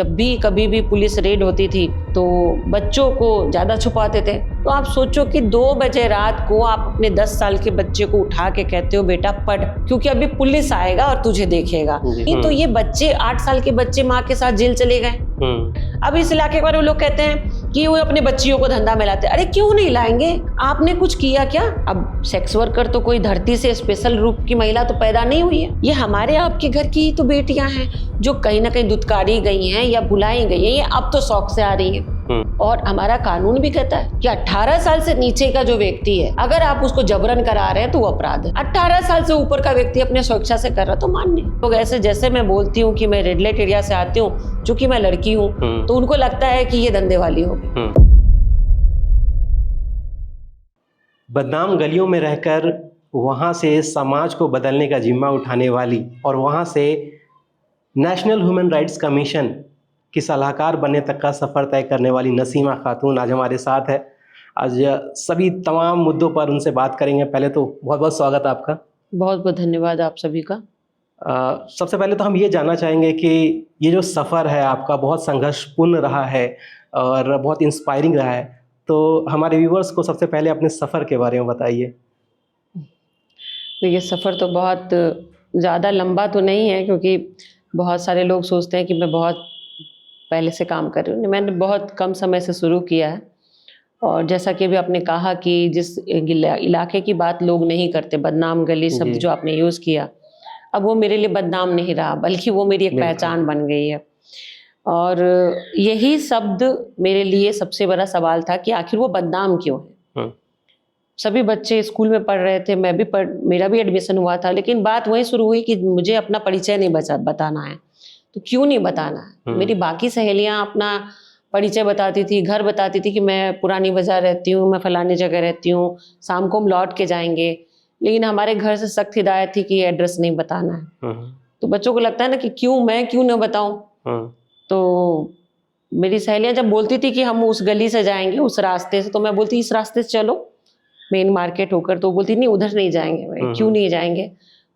जब भी कभी भी पुलिस रेड होती थी तो बच्चों को ज़्यादा छुपाते थे। तो आप सोचो कि 2 बजे रात को आप अपने 10 साल के बच्चे को उठा के कहते हो बेटा पढ़, क्योंकि अभी पुलिस आएगा और तुझे देखेगा। नहीं तो ये बच्चे 8 साल के बच्चे माँ के साथ जेल चले गए। अब इस इलाके के बारे में लोग कहते हैं कि वो अपने बच्चियों को धंधा में लाते। अरे क्यों नहीं लाएंगे? आपने कुछ किया क्या? अब सेक्स वर्कर तो कोई धरती से स्पेशल रूप की महिला तो पैदा नहीं हुई है। ये हमारे आपके घर की ही तो बेटियां हैं जो कहीं ना कहीं दुत्कारी गई हैं या बुलाई गई हैं। ये अब तो शौक से आ रही हैं। और हमारा कानून भी कहता है कि 18 साल से नीचे का जो व्यक्ति है, अगर आप उसको जबरन करा रहे हैं तो वो अपराध है। 18 साल से ऊपर का व्यक्ति अपने स्वेच्छा से कर रहा तो मान्य। तो ऐसे जैसे मैं बोलती हूँ कि मैं रेड लाइट एरिया से आती हूँ, चूंकि मैं लड़की हूँ, तो उनको लगता है कि ये धंधे वाली होगी। बदनाम गलियों में रहकर वहाँ से समाज को बदलने का जिम्मा उठाने वाली और वहाँ से नेशनल ह्यूमन राइट्स कमीशन की सलाहकार बनने तक का सफ़र तय करने वाली नसीमा खातून आज हमारे साथ है। आज सभी तमाम मुद्दों पर उनसे बात करेंगे। पहले तो बहुत बहुत स्वागत है आपका। बहुत बहुत धन्यवाद आप सभी का। सबसे पहले तो हम ये जानना चाहेंगे कि ये जो सफ़र है आपका बहुत संघर्षपूर्ण रहा है और बहुत इंस्पायरिंग रहा है, तो हमारे व्यूवर्स को सबसे पहले अपने सफ़र के बारे में बताइए। ये सफ़र तो बहुत ज़्यादा लंबा तो नहीं है, क्योंकि बहुत सारे लोग सोचते हैं कि मैं बहुत पहले से काम कर रही हूँ। मैंने बहुत कम समय से शुरू किया है। और जैसा कि अभी आपने कहा कि जिस इलाके की बात लोग नहीं करते, बदनाम गली शब्द जो आपने यूज़ किया, अब वो मेरे लिए बदनाम नहीं रहा, बल्कि वो मेरी एक पहचान बन गई है। और यही शब्द मेरे लिए सबसे बड़ा सवाल था कि आखिर वो बदनाम क्यों है। सभी बच्चे स्कूल में पढ़ रहे थे, मेरा भी एडमिशन हुआ था, लेकिन बात वहीं शुरू हुई कि मुझे अपना परिचय नहीं बताना है। तो क्यों नहीं बताना है? मेरी बाकी सहेलियां अपना परिचय बताती थी, घर बताती थी कि मैं पुरानी बाजार रहती हूँ, मैं फलानी जगह रहती हूँ, शाम को हम लौट के जाएंगे। लेकिन हमारे घर से सख्त हिदायत थी कि एड्रेस नहीं बताना है। तो बच्चों को लगता है ना कि क्यों ना बताऊं। तो मेरी सहेलियां जब बोलती थी कि हम उस गली से जाएंगे, उस रास्ते से, तो मैं बोलती इस रास्ते से चलो, मेन मार्केट होकर। तो बोलती नहीं उधर नहीं जाएंगे। क्यों नहीं जाएंगे?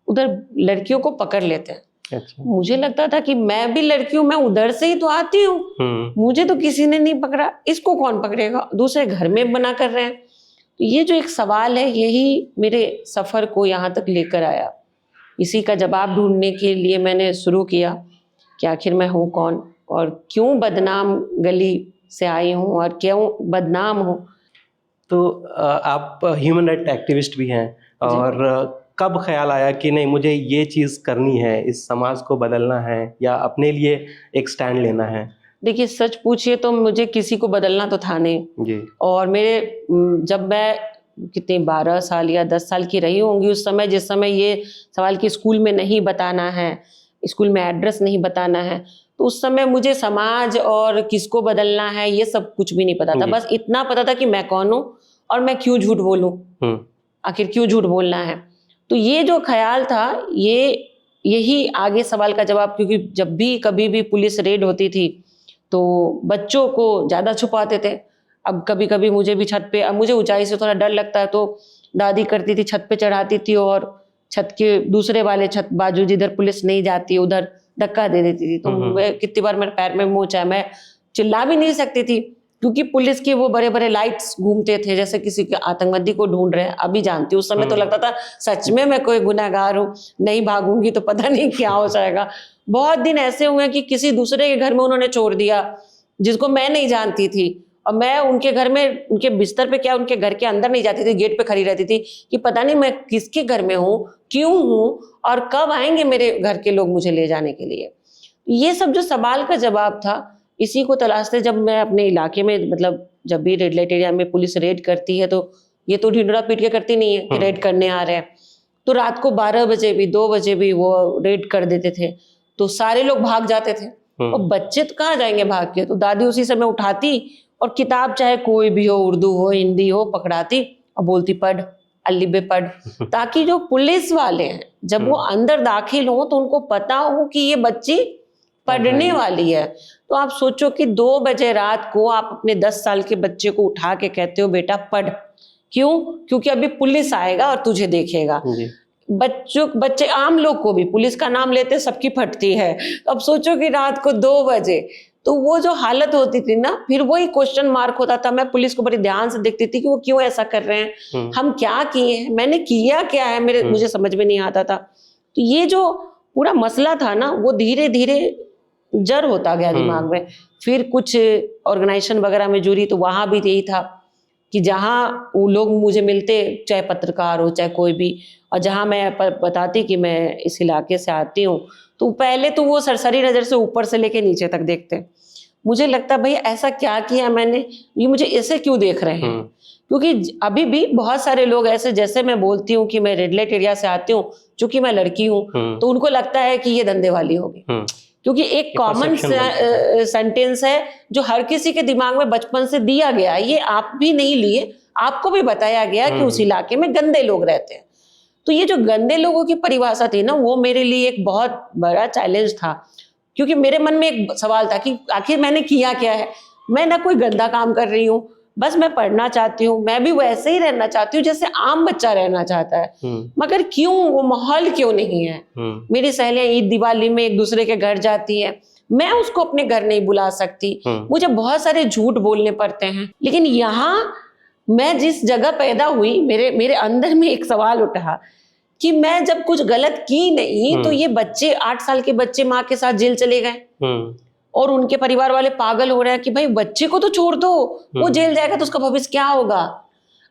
उधर लड़कियों को पकड़ लेते हैं। अच्छा। मुझे लगता था कि मैं भी लड़की हूँ, मैं उधर से ही तो आती हूँ, मुझे तो किसी ने नहीं पकड़ा, इसको कौन पकड़ेगा? दूसरे घर में बना कर रहे हैं। तो ये जो एक सवाल है, यही मेरे सफर को यहाँ तक लेकर आया। इसी का जवाब ढूंढने के लिए मैंने शुरू किया कि आखिर मैं हूँ कौन और क्यों बदनाम गली से आई हूँ और क्यों बदनाम हूँ। तो आप ह्यूमन राइट एक्टिविस्ट भी हैं, और कब ख्याल आया कि नहीं मुझे ये चीज़ करनी है, इस समाज को बदलना है या अपने लिए एक स्टैंड लेना है? देखिए, सच पूछिए तो मुझे किसी को बदलना तो था नहीं जी। और जब मैं कितने 12 साल या 10 साल की रही होंगी उस समय, जिस समय ये सवाल कि स्कूल में नहीं बताना है, स्कूल में एड्रेस नहीं बताना है, तो उस समय मुझे समाज और किसको बदलना है ये सब कुछ भी नहीं पता था। बस इतना पता था कि मैं कौन हूँ और मैं क्यों झूठ बोलूँ, आखिर क्यों झूठ बोलना है। तो ये जो ख्याल था, यही आगे सवाल का जवाब, क्योंकि जब भी कभी भी पुलिस रेड होती थी तो बच्चों को ज़्यादा छुपाते थे। अब कभी कभी मुझे भी छत पे, अब मुझे ऊंचाई से थोड़ा डर लगता है, तो दादी करती थी छत पे चढ़ाती थी और छत के दूसरे वाले छत बाजू जिधर पुलिस नहीं जाती उधर धक्का दे देती थी। तो कितनी बार मेरे पैर में मोच आया, मैं चिल्ला भी नहीं सकती थी, क्योंकि पुलिस के वो बड़े बड़े लाइट्स घूमते थे, जैसे किसी के आतंकवादी को ढूंढ रहे हैं। अभी जानती हूँ, उस समय तो लगता था सच में मैं कोई गुनहगार हूँ, नहीं भागूंगी तो पता नहीं क्या हो जाएगा। बहुत दिन ऐसे हुए कि किसी दूसरे के घर में उन्होंने छोड़ दिया जिसको मैं नहीं जानती थी, और मैं उनके घर में, उनके बिस्तर पे क्या, उनके घर के अंदर नहीं जाती थी, गेट पे खड़ी रहती थी कि पता नहीं मैं किसके घर में हूँ, क्यों हूँ और कब आएंगे मेरे घर के लोग मुझे ले जाने के लिए। ये सब जो सवाल का जवाब था, इसी को तलाशते जब मैं अपने इलाके में, मतलब जब भी रेड लाइट एरिया में पुलिस रेड करती है तो ये तो ढिंडोरा पीट के करती नहीं है कि रेड करने आ रहे हैं। तो रात को 12 बजे भी 2 बजे भी वो रेड कर देते थे, तो सारे लोग भाग जाते थे और बच्चे तो कहाँ जाएंगे भाग के। तो दादी उसी समय उठाती और किताब चाहे कोई भी हो, उर्दू हो हिंदी हो, पकड़ाती और बोलती पढ़, अल्ली बे पढ़, ताकि जो पुलिस वाले हैं जब वो अंदर दाखिल हो तो उनको पता हो कि ये बच्ची पढ़ने वाली है। तो आप सोचो कि 2 बजे रात को आप अपने 10 साल के बच्चे को उठा के कहते हो बेटा पढ़, क्यों? क्योंकि अभी पुलिस आएगा और तुझे देखेगा। बच्चे आम लोग को भी पुलिस का नाम लेते सबकी फटती है। तो अब सोचो कि रात को 2 बजे तो वो जो हालत होती थी ना, फिर वही क्वेश्चन मार्क होता था। मैं पुलिस को बड़ी ध्यान से देखती थी कि वो क्यों ऐसा कर रहे हैं, हम क्या किए हैं, मैंने किया क्या है, मुझे समझ में नहीं आता था। तो ये जो पूरा मसला था ना, वो धीरे धीरे जड़ होता गया दिमाग में। फिर कुछ ऑर्गेनाइजेशन वगैरह में जुड़ी, तो वहां भी यही था कि जहाँ वो लोग मुझे मिलते, चाहे पत्रकार हो चाहे कोई भी, और जहाँ मैं बताती कि मैं इस इलाके से आती हूँ, तो पहले तो वो सरसरी नज़र से ऊपर से लेके नीचे तक देखते। मुझे लगता भाई ऐसा क्या किया मैंने, ये मुझे ऐसे क्यों देख रहे हैं। क्योंकि अभी भी बहुत सारे लोग ऐसे, जैसे मैं बोलती हूँ कि मैं रेड लाइट एरिया से आती हूँ, चूंकि मैं लड़की हूँ, तो उनको लगता है कि ये धंधे वाली होगी। क्योंकि एक कॉमन सेंटेंस है जो हर किसी के दिमाग में बचपन से दिया गया, ये आप भी नहीं लिए, आपको भी बताया गया कि उस इलाके में गंदे लोग रहते हैं। तो ये जो गंदे लोगों की परिभाषा थी ना, वो मेरे लिए एक बहुत बड़ा चैलेंज था। क्योंकि मेरे मन में एक सवाल था कि आखिर मैंने किया क्या है। मैं ना कोई गंदा काम कर रही हूँ, बस मैं पढ़ना चाहती हूँ, मैं भी वैसे ही रहना चाहती हूँ जैसे आम बच्चा रहना चाहता है, मगर क्यों वो माहौल क्यों नहीं है। मेरी सहेलियां ईद दिवाली में एक दूसरे के घर जाती है, मैं उसको अपने घर नहीं बुला सकती, मुझे बहुत सारे झूठ बोलने पड़ते हैं। लेकिन यहाँ मैं जिस जगह पैदा हुई, मेरे अंदर में एक सवाल उठा कि मैं जब कुछ गलत की नहीं, तो ये बच्चे 8 साल के बच्चे माँ के साथ जेल चले गए, और उनके परिवार वाले पागल हो रहे हैं कि भाई बच्चे को तो छोड़ दो, वो जेल जाएगा तो उसका भविष्य क्या होगा।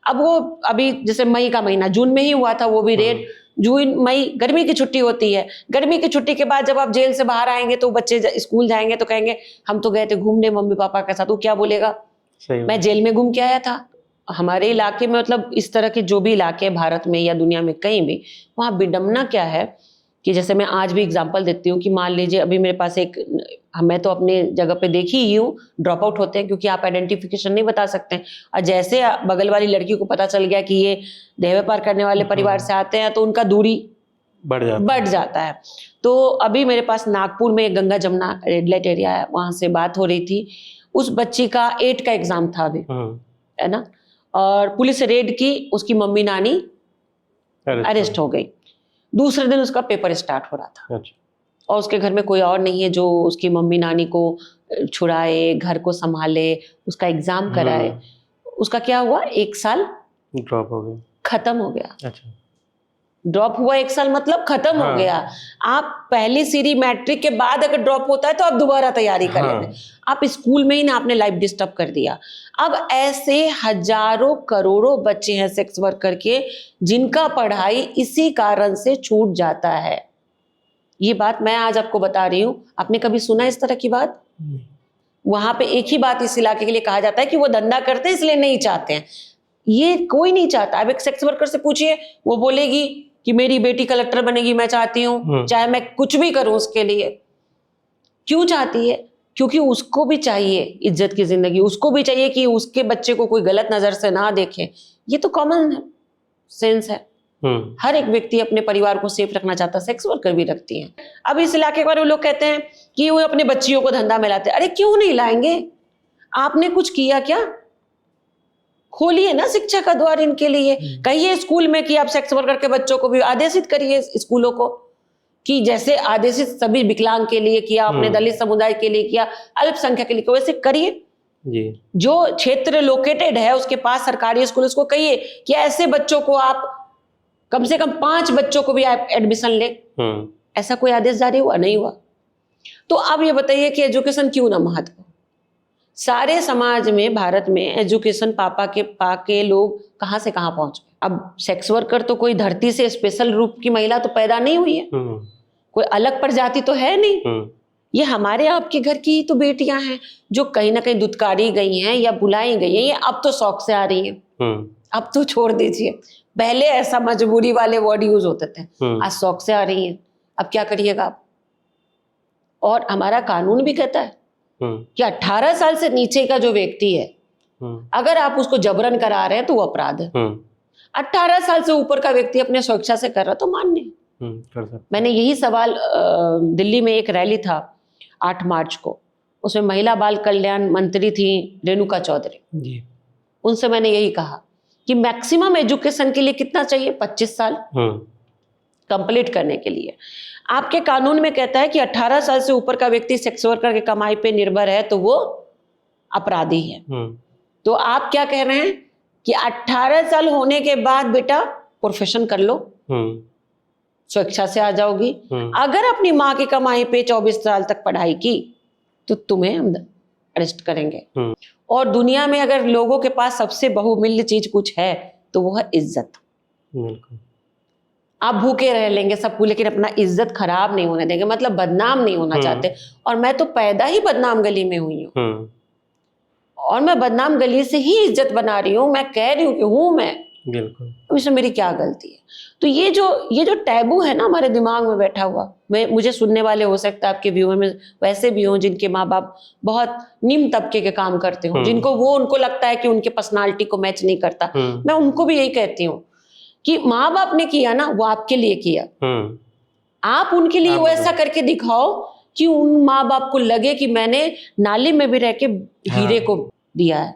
अब वो अभी जैसे मई का महीना, जून में ही हुआ था वो भी रेड, जून मई गर्मी की छुट्टी होती है, गर्मी की छुट्टी के बाद जब आप जेल से बाहर आएंगे तो बच्चे स्कूल जाएंगे तो कहेंगे हम तो गए थे घूमने मम्मी पापा के साथ। वो क्या बोलेगा, मैं जेल में घूम के आया था। हमारे इलाके में, मतलब इस तरह के जो भी इलाके हैं भारत में या दुनिया में कहीं भी, वहाँ विडम्बना क्या है कि जैसे मैं आज भी एग्जांपल देती हूँ कि मान लीजिए अभी मेरे पास एक, मैं तो अपने जगह पे देखी ही हूँ, ड्रॉप आउट होते हैं क्योंकि आप आइडेंटिफिकेशन नहीं बता सकते, और जैसे बगल वाली लड़की को पता चल गया कि ये देह व्यापार करने वाले परिवार से आते हैं, तो उनका दूरी बढ़ जाता है। तो अभी मेरे पास नागपुर में Ganga Jamuna red light area है, वहां से बात हो रही थी। उस बच्ची का 8 का एग्जाम था अभी, है ना, और पुलिस रेड की, उसकी मम्मी नानी अरेस्ट हो गई। दूसरे दिन उसका पेपर स्टार्ट हो रहा था। अच्छा। और उसके घर में कोई और नहीं है जो उसकी मम्मी नानी को छुड़ाए, घर को संभाले, उसका एग्जाम कराए। उसका क्या हुआ, 1 साल ड्रॉप हो गया, खत्म हो गया। अच्छा, ड्रॉप हुआ 1 साल मतलब खत्म हो गया। आप पहली सीरी मैट्रिक के बाद अगर ड्रॉप होता है तो आप दोबारा तैयारी कर लेते हैं। आप स्कूल में ही ना आपने लाइफ डिस्टर्ब कर दिया। अब ऐसे हजारों करोड़ों बच्चे हैं सेक्स वर्कर के, जिनका पढ़ाई इसी कारण से छूट जाता है। ये बात मैं आज आपको बता रही हूँ, आपने कभी सुना इस तरह की बात? वहां पे एक ही बात इस इलाके के लिए कहा जाता है कि वो धंधा करते हैं इसलिए नहीं चाहते हैं। ये कोई नहीं चाहता। अब एक सेक्स वर्कर से पूछिए, वो बोलेगी कि मेरी बेटी कलेक्टर बनेगी, मैं चाहती हूँ, चाहे मैं कुछ भी करूं उसके लिए। क्यों चाहती है? क्योंकि उसको भी चाहिए इज्जत की जिंदगी, उसको भी चाहिए कि उसके बच्चे को कोई गलत नजर से ना देखे। ये तो कॉमन सेंस है। हर एक व्यक्ति अपने परिवार को सेफ रखना चाहता है, सेक्स वर्कर भी रखती हैं। अब इस इलाके के बारे में लोग कहते हैं कि वो अपने बच्चियों को धंधा में लाते हैं। अरे क्यों नहीं लाएंगे? आपने कुछ किया क्या? खोलिए ना शिक्षा का द्वार इनके लिए। कहिए स्कूल में कि आप सेक्स वर्कर के बच्चों को भी आदेशित करिए स्कूलों को, कि जैसे आदेशित सभी विकलांग के लिए किया, अपने दलित समुदाय के लिए किया, अल्पसंख्यक के लिए, वैसे करिए जी। जो क्षेत्र लोकेटेड है उसके पास सरकारी स्कूल, उसको कहिए कि ऐसे बच्चों को आप कम से कम 5 बच्चों को भी आप एडमिशन ले। ऐसा कोई आदेश जारी हुआ? नहीं हुआ। तो अब ये बताइए कि एजुकेशन क्यों ना महत्व? सारे समाज में, भारत में एजुकेशन पाके लोग कहां से कहां पहुंच गए। अब सेक्स वर्कर तो कोई धरती से स्पेशल रूप की महिला तो पैदा नहीं हुई है, कोई अलग प्रजाति तो है नहीं। ये हमारे आपके घर की तो बेटियां हैं जो कहीं ना कहीं दुत्कारी गई हैं या बुलाई गई हैं। ये अब तो शौक से आ रही हैं, अब तो छोड़ दीजिए। पहले ऐसा मजबूरी वाले वर्ड यूज होते थे, आज शौक से आ रही हैं। अब क्या करिएगा आप? और हमारा कानून भी कहता है कि 18 साल से नीचे का जो व्यक्ति है, अगर आप उसको जबरन करा रहे हैं तो वो अपराध है। 18 साल से ऊपर का व्यक्ति अपने स्वेच्छा से कर रहा तो मान्य। मैंने यही सवाल, दिल्ली में एक रैली था 8 मार्च को, उसमें महिला बाल कल्याण मंत्री थी रेणुका चौधरी, उनसे मैंने यही कहा कि मैक्सिमम एजुकेशन के लिए कितना चाहिए? 25 साल। कंप्लीट करने के लिए। आपके कानून में कहता है कि 18 साल से ऊपर का व्यक्ति सेक्स वर्कर की कमाई पे निर्भर है तो वो अपराधी है। तो आप क्या कह रहे हैं कि 18 साल होने के बाद बेटा प्रोफेशन कर लो, स्वेच्छा से आ जाओगी। अगर अपनी माँ की कमाई पे 24 साल तक पढ़ाई की तो तुम्हें हम अरेस्ट करेंगे। और दुनिया में अगर लोगों के पास सबसे बहुमूल्य चीज कुछ है तो वो है इज्जत। आप भूखे रह लेंगे सबको, लेकिन अपना इज्जत खराब नहीं होने देंगे, मतलब बदनाम नहीं होना चाहते। और मैं तो पैदा ही बदनाम गली में हुई हूँ और मैं बदनाम गली से ही इज्जत बना रही हूँ। मैं कह रही हूँ कि हूँ मैं, बिल्कुल, इसमें मेरी क्या गलती है। तो ये जो टैबू है ना हमारे दिमाग में बैठा हुआ, मुझे सुनने वाले हो सकता है आपके व्यूअर में वैसे भी हों जिनके माँ बाप बहुत निम्न तबके के काम करते हो, जिनको उनको लगता है कि उनके पर्सनालिटी को मैच नहीं करता। मैं उनको भी यही कहती हूँ कि माँ बाप ने किया ना, वो आपके लिए किया। आप उनके लिए वैसा करके दिखाओ कि उन माँ बाप को लगे कि मैंने नाली में भी रह के हीरे को दिया है।